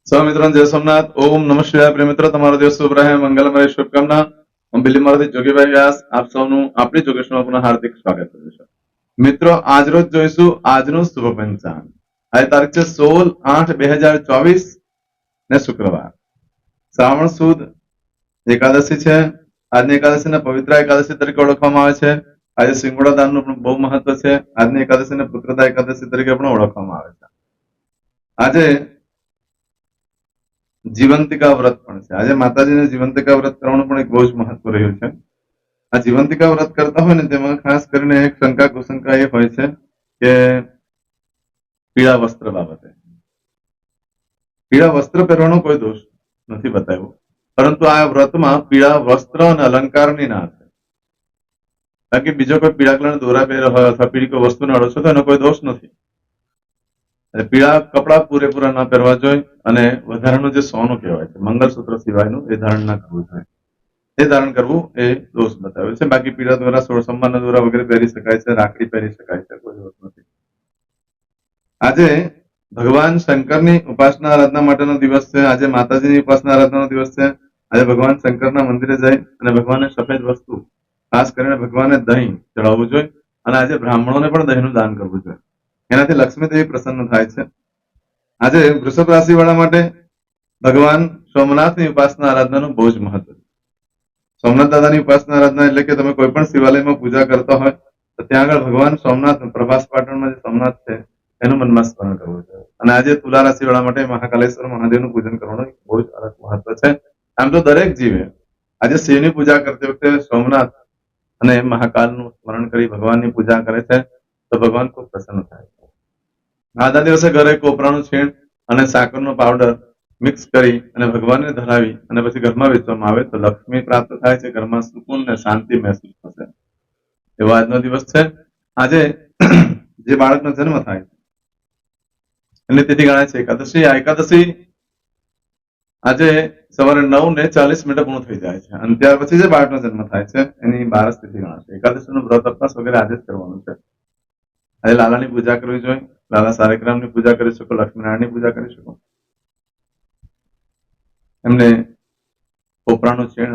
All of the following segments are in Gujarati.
સૌ મિત્રોને જય સોમનાથ. ઓમ નમઃ શિવાય. પ્રિય મિત્રો, તમારો દિવસ શુભ રહે, મંગલમય, શુભકામના. હું બિલીમાંથી જોગીભાઈ વ્યાસ આપ સૌનું આપણી જોગેશમાં પુનઃ હાર્દિક સ્વાગત કરું છું. મિત્રો, આજરોજ જોઈશું આજનું શુભ પંચાંગ. આજે તારીખ છે 16/8/2024 ને શુક્રવાર. શ્રાવણ સુદ એકાદશી છે. આજની એકાદશીને પવિત્ર એકાદશી તરીકે ઓળખવામાં આવે છે. આજે સિંગોડા દાનનું પણ બહુ મહત્વ છે. આજની એકાદશીને પુત્રદા એકાદશી તરીકે પણ ઓળખવામાં આવે છે. આજે જીવંતિકા વ્રત પણ છે. આજે માતાજીને જીવંતિકા વ્રત કરવાનું પણ એક બહુ જ મહત્વ રહ્યું છે. આ જીવંતિકા વ્રત કરતા હોય ને તેમાં ખાસ કરીને એક શંકા કુશંકા એ હોય છે કે પીળા વસ્ત્ર બાબતે. પીળા વસ્ત્ર પહેરવાનો કોઈ દોષ નથી બતાવ્યો, પરંતુ આ વ્રતમાં પીળા વસ્ત્ર અને અલંકારની ના છે. બાકી બીજો કોઈ પીળા કલરના દોરા પહેર્યો હોય અથવા પીળી કોઈ વસ્તુ અડો છો તો એનો કોઈ દોષ નથી. પીળા કપડા પૂરેપૂરા ના પહેરવા જોઈએ અને વધારાનું જે સોનું કહેવાય છે મંગળસૂત્ર સિવાયનું એ ધારણ ના કરવું જોઈએ. એ ધારણ કરવું એ દોષ બતાવે છે. બાકી પીળા દ્વારા સોળ સોમવારના દોરા વગેરે પહેરી શકાય છે, રાખડી પહેરી શકાય છે, કોઈ દોષ નથી. આજે ભગવાન શંકરની ઉપાસના આરાધના માટેનો દિવસ છે. આજે માતાજીની ઉપાસના આરાધનાનો દિવસ છે. આજે ભગવાન શંકરના મંદિરે જઈ અને ભગવાનને સફેદ વસ્તુ, ખાસ કરીને ભગવાનને દહીં ચડાવવું જોઈએ અને આજે બ્રાહ્મણોને પણ દહીંનું દાન કરવું જોઈએ. એનાથી લક્ષ્મી દેવી પ્રસન્ન થાય છે. આજે વૃષભ રાશિ વાળા માટે ભગવાન સોમનાથની ઉપાસના આરાધનાનું બહુ જ મહત્વ છે. સોમનાથ દાદાની ઉપાસના આરાધના એટલે કે તમે કોઈ પણ શિવાલયમાં પૂજા કરતા હોય તો ત્યાં આગળ ભગવાન સોમનાથ, પ્રભાસ પાટણમાં જે સોમનાથ છે એનું મનમાં સ્મરણ કરવું જોઈએ. અને આજે તુલા રાશિ વાળા માટે મહાકાલેશ્વર મહાદેવનું પૂજન કરવાનું બહુ જ અલગ મહત્વ છે. આમ તો દરેક જીવે આજે શિવની પૂજા કરતી વખતે સોમનાથ અને મહાકાલનું સ્મરણ કરી ભગવાનની પૂજા કરે છે તો ભગવાન ખૂબ પ્રસન્ન થાય છે. આજના દિવસે ઘરે કોપરાનું છીણ અને સાકરનો પાવડર મિક્સ કરી અને ભગવાનને ધરાવી અને પછી ઘરમાં વેચવામાં આવે તો લક્ષ્મી પ્રાપ્ત થાય છે. ઘરમાં સુકૂન અને શાંતિ મહેસૂસ થશે. એવો આજનો દિવસ છે. આજે જે બાળકનો જન્મ થાય છે એની તિથિ ગણાય છે એકાદશી. આ એકાદશી આજે સવારે 9:40 પૂર્ણ થઈ જાય છે અને ત્યાર પછી જે બાળકનો જન્મ થાય છે એની 12 તિથિ ગણાશે. એકાદશીનું વ્રત અપવાસ વગેરે આજે જ કરવાનું છે. આજે લાલાની પૂજા કરવી જોઈએ. લાલા સારેગ્રામની પૂજા કરી શકો, લક્ષ્મીનારાયણની પૂજા કરી શકો. એમને કોપરાનું છીણ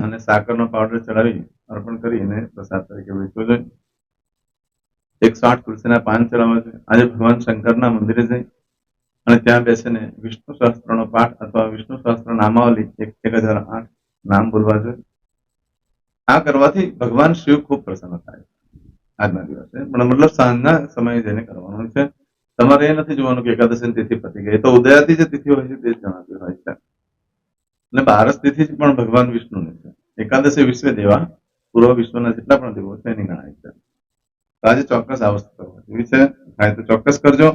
અને સાકરનો પાવડર ચડાવી અર્પણ કરી અને પ્રસાદ તરીકે વેચવો જોઈએ. 108 તુલસીના પાન ચડાવવા જોઈએ. આજે ભગવાન શંકરના મંદિરે જઈ અને ત્યાં બેસીને વિષ્ણુ સહસ્ત્રનો પાઠ અથવા વિષ્ણુ સહસ્ત્ર નામાવલી 1008 નામ બોલવા જોઈએ. આ કરવાથી ભગવાન શિવ ખૂબ પ્રસન્ન થાય છે આજના દિવસે. પણ મતલબ સાંજના સમયે જઈને કરવાનું છે. તમારે એ નથી જોવાનું કે એકાદશી તિથિ પતી ગઈ. તો ઉદયાથી જે તિથિ હોય છે તે જ જણાતી હોય છે. અને 12 તિથિ પણ ભગવાન વિષ્ણુની છે. એકાદશી વિશ્વ દેવા, પૂર્વ વિશ્વના જેટલા પણ દેવો છે એની ગણાય છે. આજે ચોક્કસ આ વસ્તુ કરવી છે. થાય તો ચોક્કસ કરજો.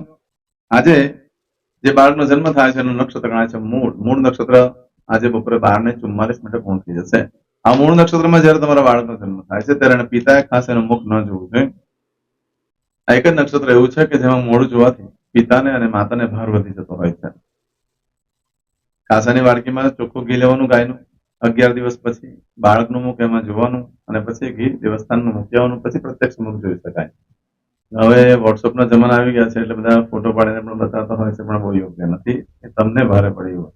આજે જે બાળકનો જન્મ થાય છે એનું નક્ષત્ર ગણાય છે મૂળ. મૂળ નક્ષત્ર આજે બપોરે 12:44 પૂર્ણ થઈ જશે. આ મૂળ નક્ષત્રમાં જયારે તમારા બાળકનો જન્મ થાય છે ત્યારે એના પિતાએ ખાસ એનું મુખ ન જોવું જોઈએ. આ એક જ નક્ષત્ર એવું છે કે જેમાં મોડું જોવાથી પિતાને અને માતાને ભાર વધી જતો હોય છે. કાસાની વાડકીમાં ચોખ્ખું ઘી લેવાનું ગાયનું. 11 દિવસ પછી બાળકનું મુખ એમાં જોવાનું અને પછી ઘી દેવસ્થાનનું મૂકી આવવાનું. પછી પ્રત્યક્ષ મુખ જોઈ શકાય. હવે વોટ્સઅપના જમાના આવી ગયા છે એટલે બધા ફોટો પાડીને પણ બતાવતા હોય છે, પણ બહુ યોગ્ય નથી. એ તમને ભારે પડે એવું.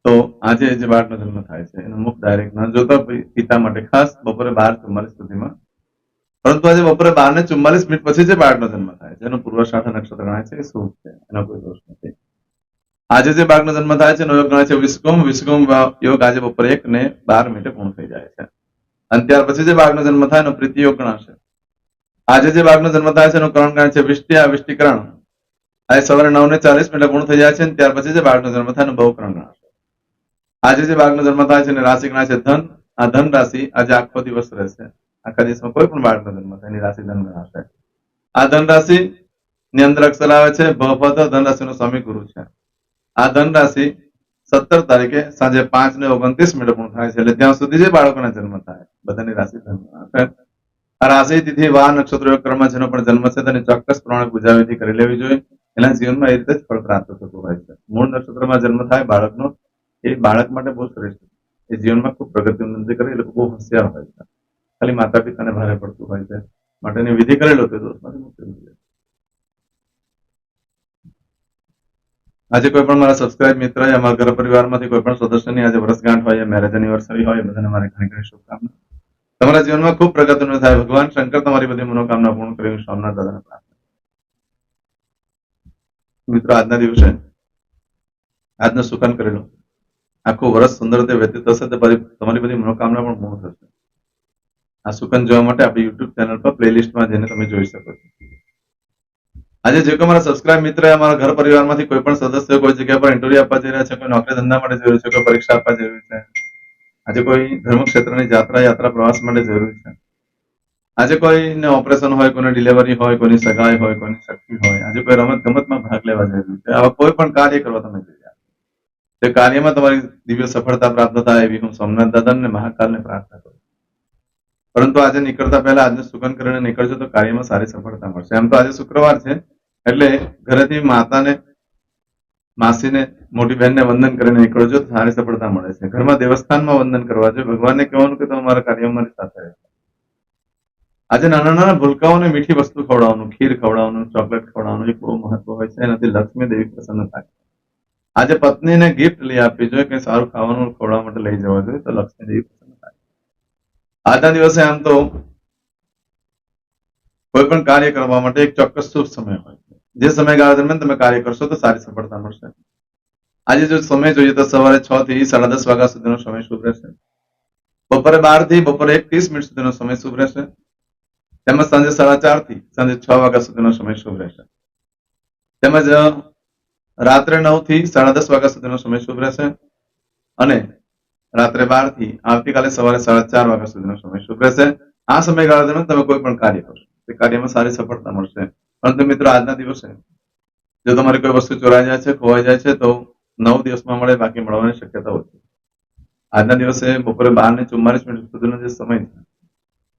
તો આજે જે બાળકનો જન્મ થાય છે એનું મુખ ડાયરેક્ટ ન જોતા પિતા માટે ખાસ બપોરે 12:44 સુધીમાં. પરંતુ આજે બપોરે 12:44 પછી જે બાળકનો જન્મ થાય છે એનું પૂર્વાષાઢ નક્ષત્ર ગણાય છે. એ શુભ છે, એનો કોઈ દોષ નથી. આજે જે બાળકનો જન્મ થાય છે એનો યોગ ગણાય છે વિષુમ. વિષુમ યોગ આજે બપોરે 1:12 પૂર્ણ થઈ જાય છે અને ત્યાર પછી જે બાળકનો જન્મ થાય એનો પ્રીતિ યોગ ગણાશે. આજે જે બાળકનો જન્મ થાય છે એનું કરણ ગણાય છે વિષ્ટિ. વિષ્ટિકરણ આજે સવારે 9:40 પૂર્ણ થઈ જાય છે અને ત્યાર પછી જે બાળકનો જન્મ થાય એનું બહુકરણ ગણાશે. આજે જે બાળકનો જન્મ થાય છે એની રાશિ ગણાય છે ધન. આ ધન રાશિ આજે આખો દિવસ રહેશે. આખા દિવસમાં કોઈ પણ બાળકનો જન્મ થાય એની રાશિ ધન ગણાશે. આ ધન રાશિ ની અંદર અક્ષર આવે છે ભ. ધન રાશિનો સ્વામી ગુરુ છે. આ ધન રાશિ 17 તારીખે સાંજે 5:29 પૂર્ણ થાય છે. એટલે ત્યાં સુધી જે બાળકોના જન્મ થાય બધાની રાશિ ધન ગણાશે. આ રાશિ તિથિ વાર નક્ષત્ર ક્રમમાં જેનો પણ જન્મ છે તેની ચોક્કસ પ્રમાણે પૂજા વિધિ કરી લેવી જોઈએ. એના જીવનમાં એ રીતે જ ફળ પ્રાપ્ત થતું હોય છે. મૂળ નક્ષત્રમાં જન્મ થાય બાળકનો એ બાળક માટે બહુ શ્રેષ્ઠ છે. એ જીવનમાં ખૂબ પ્રગતિ ઉન્નતિ કરે. એ લોકો બહુ હોશિયાર હોય છે. ખાલી માતા પિતાને ભારે પડતું હોય છે. માટે એની વિધિ કરેલો તે દોષમાંથી મુક્તિ મળી જાય. આજે કોઈ પણ મારા સબસ્ક્રાઇબ મિત્ર યા મારા ઘર પરિવારમાંથી કોઈ પણ સદસ્યની આજે વર્ષગાંઠ હોય મેરેજ એનિવર્સરી હોય બધાને મારી ઘણી ઘણી શુભકામના. તમારા જીવનમાં ખૂબ પ્રગતિનું થાય. ભગવાન શંકર તમારી બધી મનોકામના પૂર્ણ કરે એવી સોમનાથ દાદાને પ્રાર્થના. મિત્રો આજના દિવસે આજનો સુકન કરેલો આખું વર્ષ સુંદર રીતે વ્યતીત થશે તો તમારી બધી મનોકામના પણ પૂર્ણ થશે. આ સુકન જોવા માટે આપણી યુટ્યુબ ચેનલ પર પ્લેલિસ્ટમાં જઈને તમે જોઈ શકો છો. આજે જે કોઈ મારા સબસ્ક્રાઇબ મિત્ર અમારા ઘર પરિવારમાંથી કોઈ પણ સદસ્ય કોઈ જગ્યા પર ઇન્ટરવ્યુ આપવા જઈ રહ્યા છે, કોઈ નોકરી ધંધા માટે જઈ રહ્યું છે, કોઈ પરીક્ષા આપવા જઈ રહ્યું છે, આજે કોઈ ધર્મ ક્ષેત્રની યાત્રા પ્રવાસ માટે જરૂરી છે, આજે કોઈને ઓપરેશન હોય, કોઈને ડિલિવરી હોય, કોઈની સગાઈ હોય, કોઈની શક્તિ હોય, આજે કોઈ રમત ગમતમાં ભાગ લેવા જઈ રહ્યું છે, આવા કોઈ પણ કાર્ય કરવા તમે જઈ રહ્યા છો તે કાર્યમાં તમારી દિવ્ય સફળતા પ્રાપ્ત થાય એવી હું સોમનાથ દાદા અને મહાકાલને પ્રાર્થના કરું. પરંતુ આજે નીકળતા પહેલા આજને સુગન કરીને નીકળજો તો કાર્યમાં સારી સફળતા મળશે. એમ તો આજે શુક્રવાર છે એટલે ઘરેથી માતાને, માસીને, મોટી બહેનને વંદન કરીને નીકળજો તો સારી સફળતા મળે છે. ઘરમાં દેવસ્થાનમાં વંદન કરવા જોઈએ. ભગવાનને કહેવાનું કે તમે મારા કાર્યમાં મારી સાથે રહેજો. આજે નાના નાના ભૂલકાઓને મીઠી વસ્તુ ખવડાવવાનું, ખીર ખવડાવવાનું, ચોકલેટ ખવડાવવાનું એક બહુ મહત્વ હોય છે. એનાથી લક્ષ્મી દેવી પ્રસન્ન થાય. આજે પત્નીને ગિફ્ટ લઈ આપવી જોઈએ, કે સારું ખાવાનું ખવડાવવા માટે લઈ જવા જોઈએ તો લક્ષ્મી દેવી પ્રસન્ન થાય. આજના દિવસે આમ તો કોઈ પણ કાર્ય કરવા માટે એક ચોક્કસ શુભ સમય હોય છે. જે સમયગાળા દરમિયાન તમે કાર્ય કરશો તો સારી સફળતા મળશે. આજે જો સમય જોઈએ તો સવારે 6 થી 10:30 વાગ્યા સુધીનો સમય શુભ રહેશે. બપોરે 12 થી બપોરે 1:30 સુધીનો સમય શુભ રહેશે. તેમજ સાંજે 4:30 થી સાંજે 6 વાગ્યા સુધીનો સમય શુભ રહેશે. તેમજ રાત્રે 9 થી 10:30 વાગ્યા સુધીનો સમય શુભ રહેશે અને રાત્રે 12 થી આવતીકાલે સવારે 4:30 વાગ્યા સુધીનો સમય શુભ રહેશે. આ સમયગાળા દરમિયાન તમે કોઈ પણ કાર્ય કરશો તે કાર્યમાં સારી સફળતા મળશે. પરંતુ મિત્રો આજના દિવસે જો તમારી કોઈ વસ્તુ ચોરાઈ જાય છે, ખોવાઈ જાય છે તો 9 દિવસમાં મળે, બાકી મળવાની શક્યતા ઓછી. આજના દિવસે બપોરે 12:44 સુધીનો જે સમય છે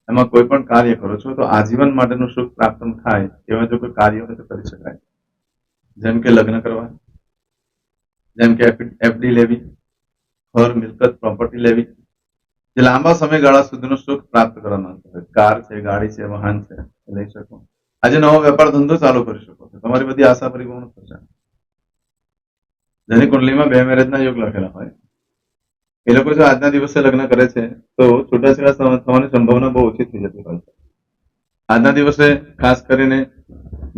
એમાં કોઈ પણ કાર્ય કરો છો તો આજીવન માટેનું સુખ પ્રાપ્ત થાય એવા જો કોઈ કાર્ય હોય તો કરી શકાય. જેમ કે લગ્ન કરવા, જેમ કે એફડી લેવી, ઘર, મિલકત, પ્રોપર્ટી લેવી, જે લાંબા સમયગાળા સુધીનું સુખ પ્રાપ્ત કરવા માંગતો હોય, કાર છે, ગાડી છે, વાહન છે, લઈ શકો. આજે નવો વેપાર ધંધો ચાલુ કરી શકો છો. તમારી બધી આશા પરિપૂર્ણ થશે. જેની કુંડલીમાં 2 મેરેજના યોગ લખેલા હોય એ લોકો જો આજના દિવસે લગ્ન કરે છે તો છૂટાછેડા થવાની સંભાવના બહુ ઓછી થઈ જતી હોય છે. આજના દિવસે ખાસ કરીને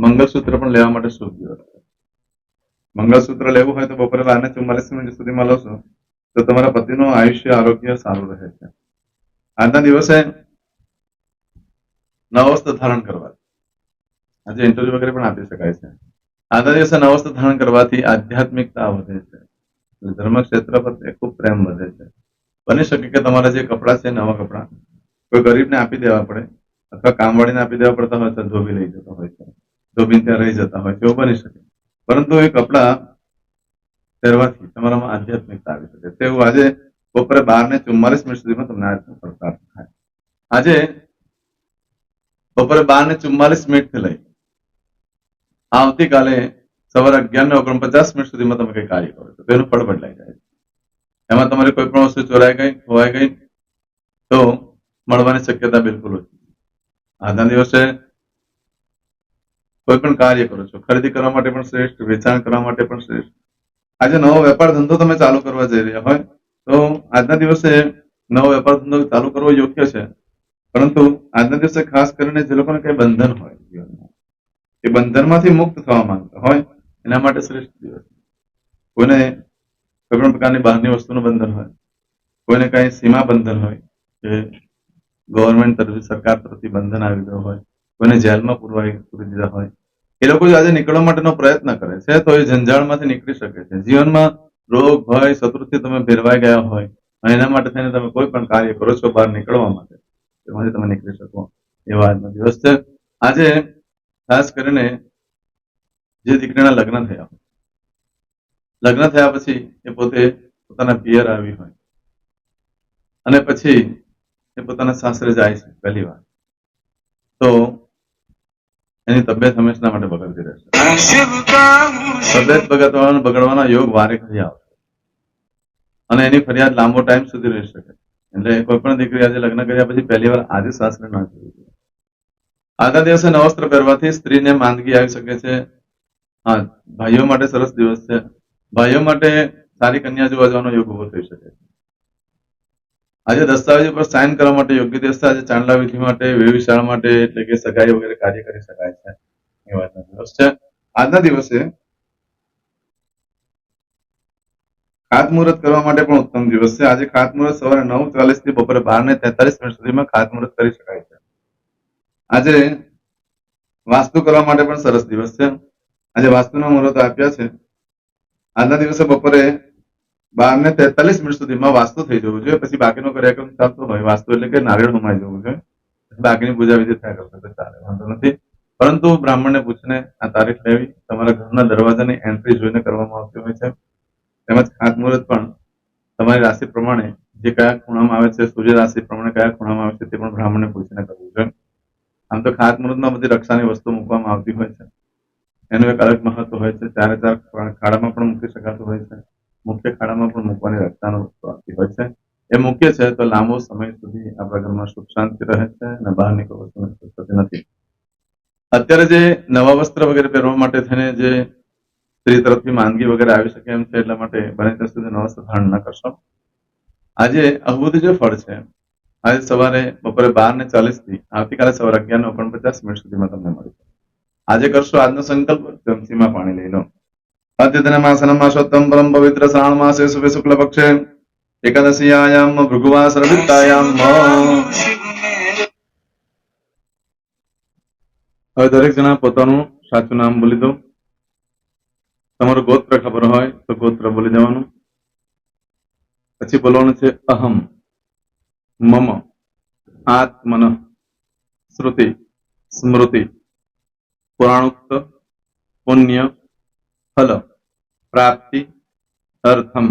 મંગળસૂત્ર પણ લેવા માટે શુભ દિવસ છે. મંગળસૂત્ર લેવું હોય તો બપોરે 12:44 સુધીમાં લો છો તો તમારા પતિનું આયુષ્ય, આરોગ્ય સારું રહે છે. આજના દિવસે નવ વસ્ત્ર ધારણ કરવા, આજે ઇન્ટરવ્યુ વગેરે પણ આપી શકાય છે. આજના દિવસે નવ વસ્ત્ર ધારણ કરવાથી આધ્યાત્મિકતા વધે છે, ધર્મ ક્ષેત્ર પ્રત્યે ખૂબ પ્રેમ વધે છે. બની શકે કે તમારા જે કપડાં છે, નવા કપડાં કોઈ ગરીબને આપી દેવા પડે અથવા કામવાળીને આપી દેવા પડતા હોય તો ધોબી લઈ જતો હોય છે, ધોબીને ત્યાં રહી જતા હોય છે, એવું બની શકે. પરંતુ એ કપડાં પહેરવાથી તમારામાં આધ્યાત્મિકતા આવી શકે. તેવું આજે બપોરે 12:44 સુધીમાં તમને આજનો ફળ થાય. આજે બપોરે 12:44 થી લઈ આવતીકાલે સવારે 11:49 સુધીમાં તમે કઈ કાર્ય કરો છો તેનું ફળ બદલાઈ જાય છે. એમાં તમારી કોઈ પણ વસ્તુ ચોરાઈ ગઈ, ખોવાઈ ગઈ તો મળવાની શક્યતા બિલકુલ ઓછી. આજના દિવસે કોઈ પણ કાર્ય કરો છો, ખરીદી કરવા માટે પણ શ્રેષ્ઠ, વેચાણ કરવા માટે પણ શ્રેષ્ઠ. આજે નવો વેપાર ધંધો તમે ચાલુ કરવા જઈ રહ્યા હોય તો આજના દિવસે નવો વેપાર ધંધો ચાલુ કરવો યોગ્ય છે. પરંતુ આજના દિવસે ખાસ કરીને જે લોકોને કઈ બંધન હોય જીવનમાં, એ બંધનમાંથી મુક્ત થવા માંગતા હોય એના માટે શ્રેષ્ઠ દિવસ. કોઈને કોઈ પણ પ્રકારની બહારની વસ્તુનું બંધન હોય, કોઈને કઈ સીમા બંધન હોય કે ગવર્મેન્ટ તરફથી, સરકાર તરફથી બંધન આવી ગયું હોય, કોઈને જેલમાં પૂરી દીધા હોય, એ લોકો જો આજે નીકળવા માટેનો પ્રયત્ન કરે છે તો એ જંજાળમાંથી નીકળી શકે છે. જીવનમાં રોગ, ભય, શત્રુથી તમે ભેરવાઈ ગયા હોય અને એના માટે થઈને તમે કોઈ પણ કાર્ય કરો છો બહાર નીકળવા માટે, એમાંથી તમે નીકળી શકો એવા આજનો દિવસ છે. આજે ખાસ કરીને જે દીકરીના લગ્ન થયા પછી એ પોતે પોતાના પિયર આવી હોય અને પછી એ પોતાના સાસરે જાય છે પહેલી વાર, તો એની તબિયત હંમેશા માટે બગડતી રહેશે. તબિયત બગડવાના યોગ વારે ઘડી આવશે અને એની ફરિયાદ લાંબો ટાઈમ સુધી રહી શકે. એટલે કોઈ પણ દીકરી આજે લગ્ન કર્યા પછી પહેલી વાર આજે સાસરે ના જવું જોઈએ. આજના દિવસે નવસ્ત્ર પહેરવાથી સ્ત્રીને માંદગી આવી શકે છે. હા, ભાઈઓ માટે સરસ દિવસ છે. ભાઈઓ માટે સારી કન્યા જોવા જવાનો યોગ ઉભો થઈ શકે છે. આજે દસ્તાવેજ પર સાઇન કરવા માટે યોગ્ય દિવસ છે. આજે ચાંદલા વિધિ માટે, વેવિશાળ માટે, એટલે કે સગાઈ વગેરે કાર્ય કરી શકાય છે એ વાતનો દિવસ છે. આજના દિવસે ખાતમુહૂર્ત કરવા માટે પણ ઉત્તમ દિવસ છે. આજે ખાતમુહૂર્ત સવારે 9:40 થી બપોરે 12:43 સુધીમાં ખાતમુહૂર્ત કરી શકાય છે. આજે વાસ્તુ કરવા માટે પણ સરસ દિવસ છે. આજે વાસ્તુના મુહૂર્ત આપ્યા છે. આજના દિવસે બપોરે 12:43 સુધીમાં વાસ્તુ થઈ જવું જોઈએ. પછી બાકીનો કાર્યક્રમ ચાલતો હોય. વાસ્તુ એટલે કે નારિયેળ હોમાઈ જવું જોઈએ. બાકીની પૂજા વિધિ થયા કરશે તો ચાલે, વાંધો નથી. પરંતુ બ્રાહ્મણને પૂછીને આ તારીખ લેવી. તમારા ઘરના દરવાજાની એન્ટ્રી જોઈને કરવામાં આવતી હોય છે. તેમજ ખાતમુહૂર્ત પણ તમારી રાશિ પ્રમાણે જે કયા ખૂણામાં આવે છે, સૂર્ય રાશિ પ્રમાણે કયા ખૂણામાં આવે છે તે પણ બ્રાહ્મણને પૂછીને કરવું જોઈએ. આમ તો ખાતમુહૂર્તમાં બધી રક્ષાની વસ્તુ મૂકવામાં આવતી હોય છે. એનું એક અલગ મહત્વ હોય છે. 4 ખાડામાં પણ મૂકી શકાતું હોય છે. મુખ્ય ખાડામાં પણ મૂકવાની રક્ષાનો વસ્તુ આવતી હોય છે. એ મુખ્ય છે તો લાંબો સમય સુધી આપણા ઘરમાં સુખ શાંતિ રહે છે અને બહાર નીકળો થતી નથી. અત્યારે જે નવા વસ્ત્ર વગેરે પહેરવા માટે થઈને જે સ્ત્રી તરફથી માંદગી વગેરે આવી શકે એમ છે, એટલા માટે બને ત્યાં સુધી નવા વસ્ત્ર ધારણ ન કરશો. આજે અહુદ જે ફળ છે, આજે સવારે બપોરે 12:40 થી આવતીકાલે સવારે 11:49 સુધીમાં તમને મળે છે. આજે કરશો આજનો સંકલ્પ, ચમચીમાં પાણી લઈ લો. અદ્યતનમાસનમાસોત્તમ પરમ પવિત્ર શ્રાવણ માસે શુભે શુક્લ પક્ષે એકાદશીયાયામ ભૃગુવાસરવિત્તાયામ. હવે દરેક જણા પોતાનું સાચું નામ બોલી દો. તમારું ગોત્ર ખબર હોય તો ગોત્ર બોલી દેવાનું. પછી બોલવાનું છે અહમ, મમ, આત્મન, શ્રુતિ, સ્મૃતિ, પુરાણોક્ત, પુણ્ય, ફલ, પ્રાપ્તિ, અર્થમ,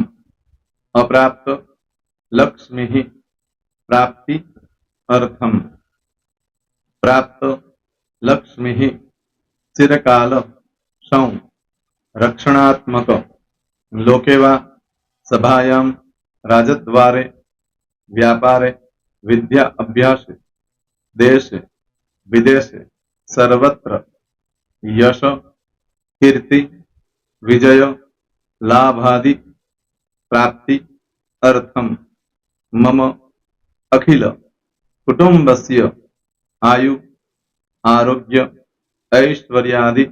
અપ્રાપ્ત, લક્ષ્મી, પ્રાપ્તિ, અર્થમ, પ્રાપ્ત, લક્ષ્મી, ચિરકાલ, સૌ, રક્ષણાત્મક, લોકેવા, સભાયામ, રાજદ્વારે, વ્યાપારે, વિદ્યા અભ્યાસે, દેશે વિદેશે, સર્વત્ર યશ, કીર્તિ, વિજય, લાભાદિ, પ્રાપ્તિ, અર્થમ, મમ, અખિલ કુટુંબસ્ય આયુ, આરોગ્ય, ऐश्वर्यादि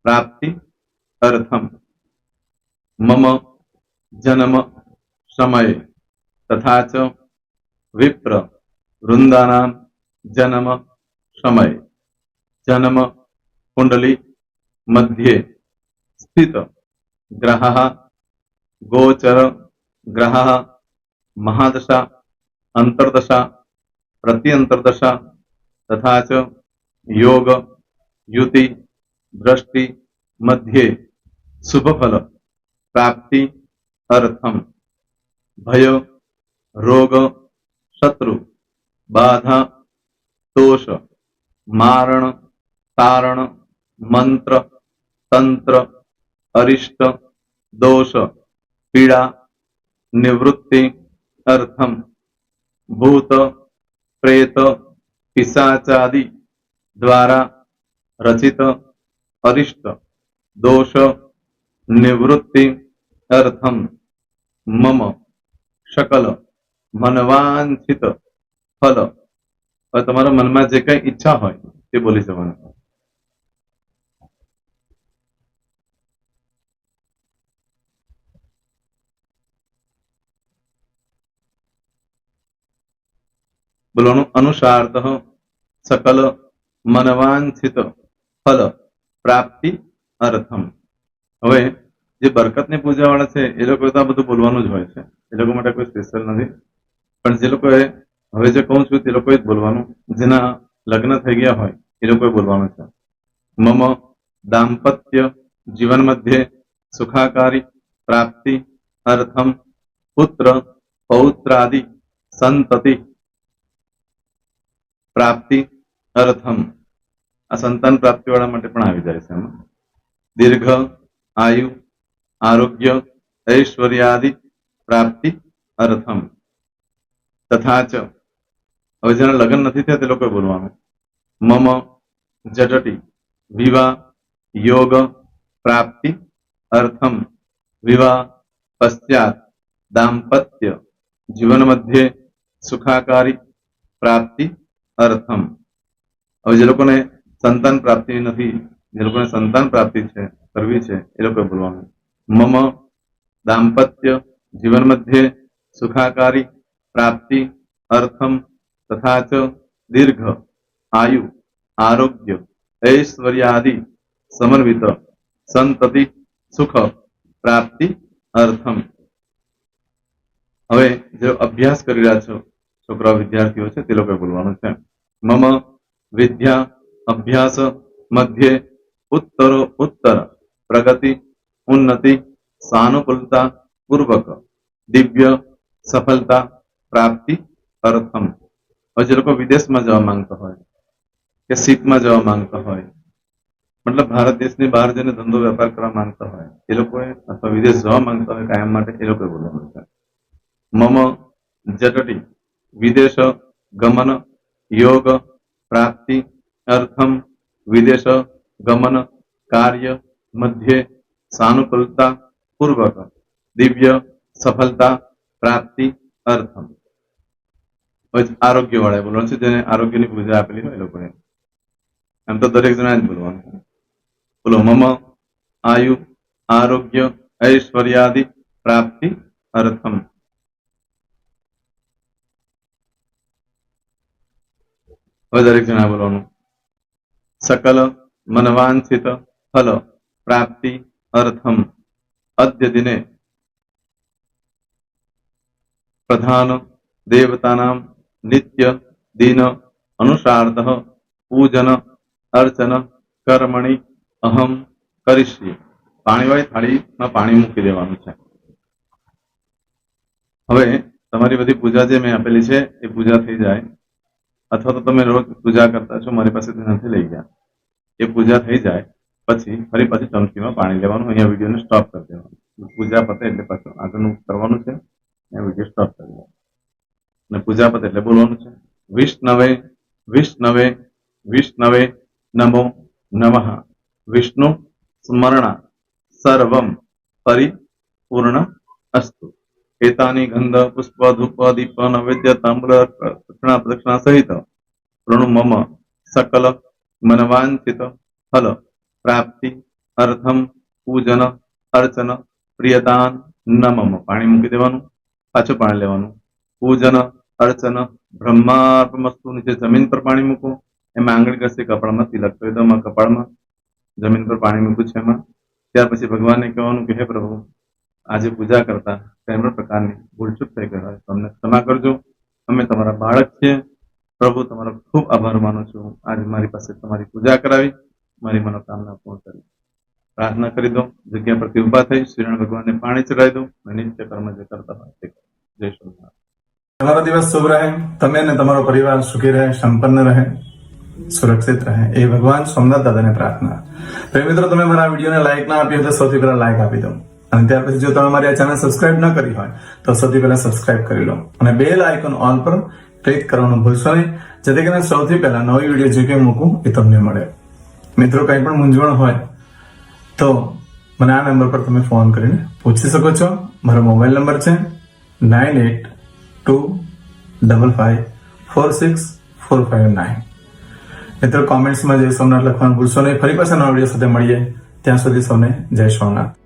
प्राप्ति अर्थम मम जन्म समय तथा च विप्र वृंदानां जन्म समय जन्म कुंडली मध्ये स्थित ग्रहः गोचर ग्रहः महादशा अंतर्दशा प्रत्यंतर्दशा तथा च योग युति दृष्टि मध्ये शुभ फल प्राप्ति अर्थम भय रोग शत्रु बाधा दोष मारण तारण मंत्र तंत्र अरिष्ट दोष पीड़ा निवृत्ति अर्थम भूत प्रेत पिशाचादि द्वारा रचित अरिष्ट दोष निवृत्ति अर्थम मम सकल मनवांछित फल. હવે તમારા મનમાં જે કઈ ઈચ્છા હોય તે બોલી જવાનું. બોલવાનું અનુસાર્થ સકલ મનવાંછિત ફલ પ્રાપ્તિ અર્થમ. હવે જે બરકતની પૂજા વાળા છે એ લોકો તો આ બધું બોલવાનું જ હોય છે. એ લોકો માટે કોઈ સ્પેશિયલ નથી. પણ જે લોકોએ હવે જે કહું છું તે લોકોએ જ બોલવાનું. જેના લગ્ન થઈ ગયા હોય એ લોકોએ બોલવાનું છે. મમ દાંપત્ય જીવન મધ્યે સુખાકારી પ્રાપ્તિ અર્થમ પુત્ર પૌત્રાદિ સંતતિ પ્રાપ્તિ અર્થમ. આ સંતાન પ્રાપ્તિ વાળા માટે પણ આવી જાય છે એમાં. દીર્ઘ આયુ આરોગ્ય ऐश्वर्यादि પ્રાપ્તિ અર્થમ તથા ચ. હવે જેના લગ્ન નથી થયા તે લોકોએ બોલવાનું. મમ જટટી વિવાહ યોગ પ્રાપ્તિ અર્થમ વિવાહ પશ્ચાત દાંપત્ય જીવન મધ્યે સુખાકારી પ્રાપ્તિ અર્થમ. હવે જે લોકોને સંતાન પ્રાપ્તિ નથી, જે લોકોને સંતાન પ્રાપ્તિ છે કરવી છે, એ લોકો બોલવાનું મમ દાંપત્ય જીવન મધ્યે સુખાકારી પ્રાપ્તિ અર્થમ તથા ચ દીર્ઘ આયુ આરોગ્ય ऐश्वर्यादि समन्वित संतति सुख प्राप्ति अर्थम. હવે જે અભ્યાસ કરી રહ્યા છો છોકરા વિદ્યાર્થીઓ છે તે લોકોએ બોલવાનું છે મમ વિદ્યા અભ્યાસ મધ્યે ઉત્તરો ઉત્તર પ્રગતિ ઉન્નતિ સાનુકૂલતા પૂર્વક દિવ્ય સફળતા પ્રાપ્તિ અર્થમ. હવે જે લોકો વિદેશમાં જવા માંગતા હોય કે સીટમાં જવા માંગતા હોય, મતલબ ભારત દેશની બહાર જઈને ધંધો વેપાર કરવા માંગતા હોય એ લોકોએ, અથવા વિદેશ જવા માંગતા હોય કાયમ માટે, એ લોકોએ બોલવાનું છે મમ જટટી વિદેશ ગમન યોગ પ્રાપ્તિ અર્થમ વિદેશ ગમન કાર્ય મધ્યે સાનુકૂલતા પૂર્વક દિવ્ય સફળતા પ્રાપ્તિ અર્થમ. આરોગ્ય વાળા બોલવાનું છે, જેને આરોગ્યની પૂજા આપેલી હોય એ લોકોએ. એમ તો દરેક જણા જ બોલવાનું છે. બોલો મમ આયુ આરોગ્ય ऐश्वर्यादि प्राप्ति अर्थम. હવે દરેક જણા બોલવાનું सकल मनवांछित फल प्राप्ति अर्थम अद्य दिने प्रधान देवतानां नित्य दिन अनुसारतः पूजन अर्चन कर्मणि अहम करिष्ये. પાણીવાળી થાળીમાં પાણી મૂકી દેવાનું છે. હવે તમારી બધી પૂજા જે મેં આપેલી છે એ પૂજા થઈ જાય, અથવા તો તમે રોજ પૂજા કરતા છો, મારી પાસેથી નથી લઈ ગયા, એ પૂજા થઈ જાય પછી ફરી પાછી ચમચીમાં પાણી લેવાનું. અહીંયા વિડીયોને સ્ટોપ કરી દેવાનું. પૂજા પતે એટલે પાછું આગળનું કરવાનું છે. અહીંયા વિડીયો સ્ટોપ કરી દેવાનું અને પૂજા પતે એટલે બોલવાનું છે વિષ્ણવે વિષ્ણવે વિષ્ણવે નમો નમઃ વિષ્ણુ સ્મરણા સર્વમ પરિપૂર્ણ અસ્તુ. એતાની ગંધ પુષ્પ ધૂપ દીપ નૈવેદ્ય તાંબૂલ દક્ષિણા પ્રદક્ષિણા સહિત પ્રણુ મમ સકલ મનવાંછિત ફલ પ્રાપ્તિ અર્થમ પૂજન અર્ચન પ્રિયદાન ન મમ. પાણી મૂકી દેવાનું, પાછું પાણી લેવાનું. પૂજન અર્ચન બ્રહ્માર્પણમસ્તુ. નીચે જમીન પર પાણી મૂકો, એમાં આંગળી ઘસી કપાળમાં તિલક કરી દો. કપાળમાં જમીન પર પાણી મૂક્યું છે એમાં. ત્યાર પછી ભગવાનને કહેવાનું કે હે પ્રભુ, આજે પૂજા કરતા કઈ પણ પ્રકારની ભૂલચૂક થઈ ગઈ હોય તો અમને ક્ષમા કરજો. અમે તમારા બાળક છીએ પ્રભુ, તમારો ખૂબ આભાર માનું છું. આજે મારી પાસે તમારી પૂજા કરાવી, મારી મનોકામના પૂર્ણ કરી. પ્રાર્થના કરી દો. જગ્યા પરથી ઉભા થઈ શ્રીનારાયણ ભગવાનને પાણી ચડાવી દો અને નિત્ય કર્મ જે કરતા હોય તે કરો. જય શ્રી. તમારો દિવસ શુભ રહે, તમે અને તમારો પરિવાર સુખી રહે, સંપન્ન રહે, સુરક્ષિત રહે, એ ભગવાન સોમનાથ દાદાને પ્રાર્થના. તો મિત્રો, તમે મારા વિડીયોને લાઈક ના આપી હોય તો સૌથી પહેલા લાઈક આપી દો, અને ત્યાર પછી જો તમે મારી આ ચેનલ સબસ્ક્રાઇબ ન કરી હોય તો સૌથી પહેલા સબસ્ક્રાઇબ કરી લો અને બેલ આઇકોન ઓલ પર ક્લિક કરવાનું ભૂલશો નહીં, જેથી કરીને સૌથી પહેલા નવી વિડીયો જે કંઈ મૂકું એ તમને મળે. મિત્રો, કંઈ પણ મૂંઝવણ હોય તો મને આ નંબર પર તમે ફોન કરીને પૂછી શકો છો. મારો મોબાઈલ નંબર છે 9825546459. મિત્રો, કોમેન્ટ્સમાં જય સોમનાથ લખવાનું ભૂલશો નહીં. ફરી પાછા નવા વિડીયો સાથે મળીએ. ત્યાં સુધી સૌને જય સોમનાથ.